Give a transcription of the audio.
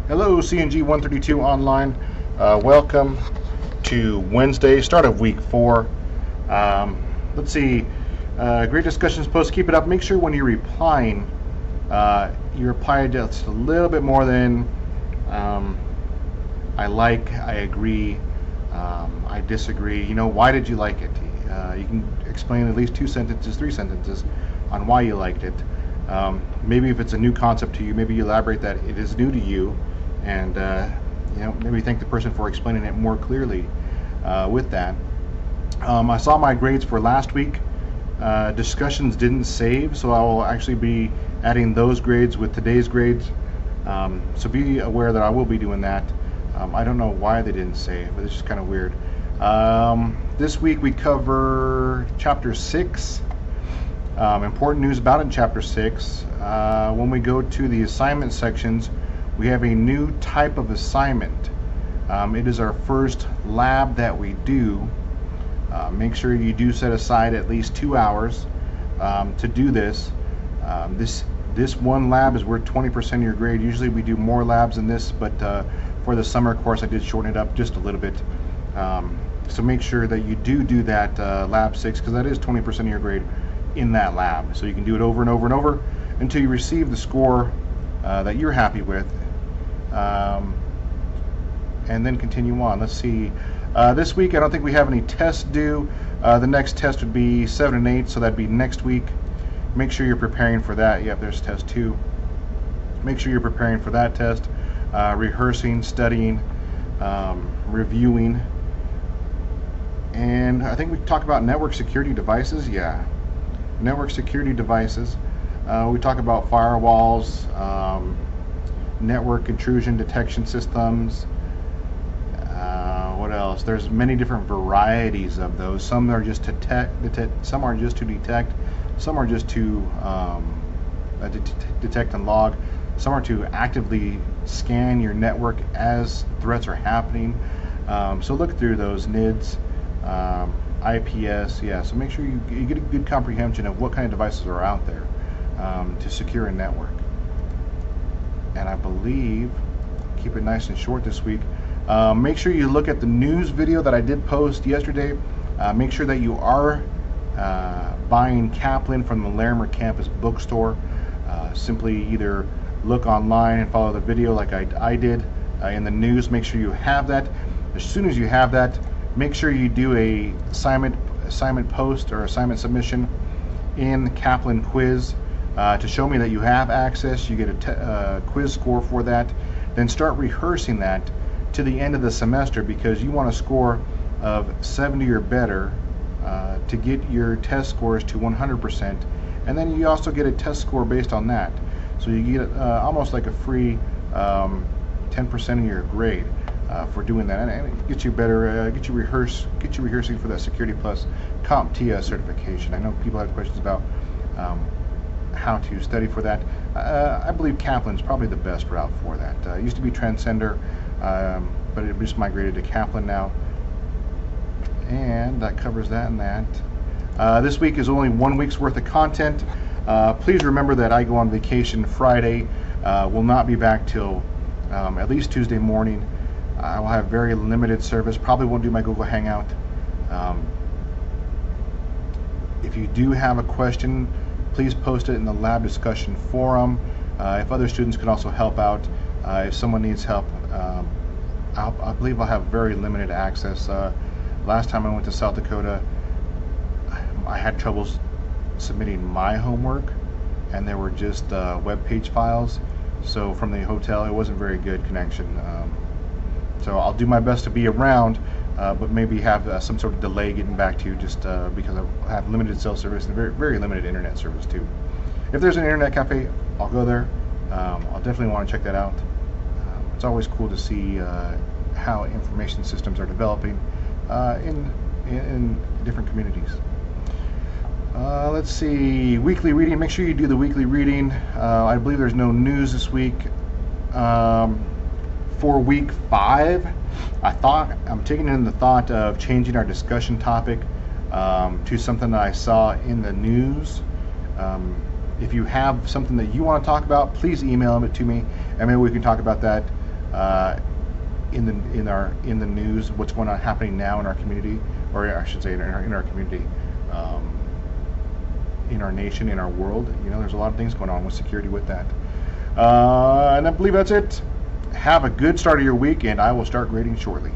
Hello, CNG 132 online. Welcome to Wednesday, start of week 4. Let's see. Great discussions post. Keep it up. Make sure when you're replying, you reply just a little bit more than I like, I agree, I disagree. Why did you like it? You can explain at least 2 sentences, 3 sentences on why you liked it. Maybe if it's a new concept to you, maybe you elaborate that it is new to you, and maybe thank the person for explaining it more clearly with that. I saw my grades for last week. Discussions didn't save, so I will actually be adding those grades with today's grades. So be aware that I will be doing that. I don't know why they didn't save, but it's just kind of weird. This week we cover Chapter 6. Important news about it in Chapter 6. When we go to the assignment sections, we have a new type of assignment. It is our first lab that we do. Make sure you do set aside at least 2 hours to do this. This one lab is worth 20% of your grade. Usually we do more labs than this, but for the summer course I did shorten it up just a little bit. So make sure that you do that lab 6, because that is 20% of your grade in that lab. So you can do it over and over and over until you receive the score that you're happy with, and then continue on. Let's see. This week I don't think we have any tests due. The next test would be 7 and 8, so that'd be next week. Make sure you're preparing for that. Yep, there's test 2. Make sure you're preparing for that test, rehearsing, studying, reviewing. And I think we talk about network security devices. Yeah, network security devices. We talk about firewalls, network intrusion detection systems. What else? There's many different varieties of those. Some are just to detect, some are just to detect, some are just to detect and log, some are to actively scan your network as threats are happening. So look through those NIDs, IPS. Yeah, so make sure you get a good comprehension of what kind of devices are out there to secure a network. And I believe, keep it nice and short this week. Make sure you look at the news video that I did post yesterday. Make sure that you are buying Kaplan from the Larimer Campus Bookstore. Simply either look online and follow the video like I did in the news. Make sure you have that. As soon as you have that, make sure you do a assignment post or assignment submission in Kaplan quiz to show me that you have access. You get a quiz score for that. Then start rehearsing that to the end of the semester, because you want a score of 70 or better to get your test scores to 100%, and then you also get a test score based on that. So you get almost like a free 10% of your grade for doing that, and it gets you better, get you rehearsing for that Security Plus CompTIA certification. I know people have questions about how to study for that. I believe Kaplan's probably the best route for that. It used to be Transcender, but it just migrated to Kaplan now. And that covers that and that. This week is only 1 week's worth of content. Please remember that I go on vacation Friday. Will not be back till at least Tuesday morning. I will have very limited service. Probably won't do my Google Hangout. If you do have a question, please post it in the lab discussion forum. If other students can also help out, if someone needs help, I believe I'll have very limited access. Last time I went to South Dakota, I had troubles submitting my homework, and there were just web page files. So from the hotel, it wasn't very good connection. So I'll do my best to be around, but maybe have some sort of delay getting back to you, just because I have limited cell service and very limited internet service too. If there's an internet cafe, I'll go there. I'll definitely want to check that out. It's always cool to see how information systems are developing in different communities. Let's see, weekly reading. Make sure you do the weekly reading. I believe there's no news this week. For week 5, I'm taking in the thought of changing our discussion topic to something that I saw in the news. If you have something that you want to talk about, please email it to me, and maybe we can talk about that in the news, what's going on happening now in our community, or I should say in our community, in our nation, in our world. There's a lot of things going on with security with that. And I believe that's it. Have a good start of your week, and I will start grading shortly.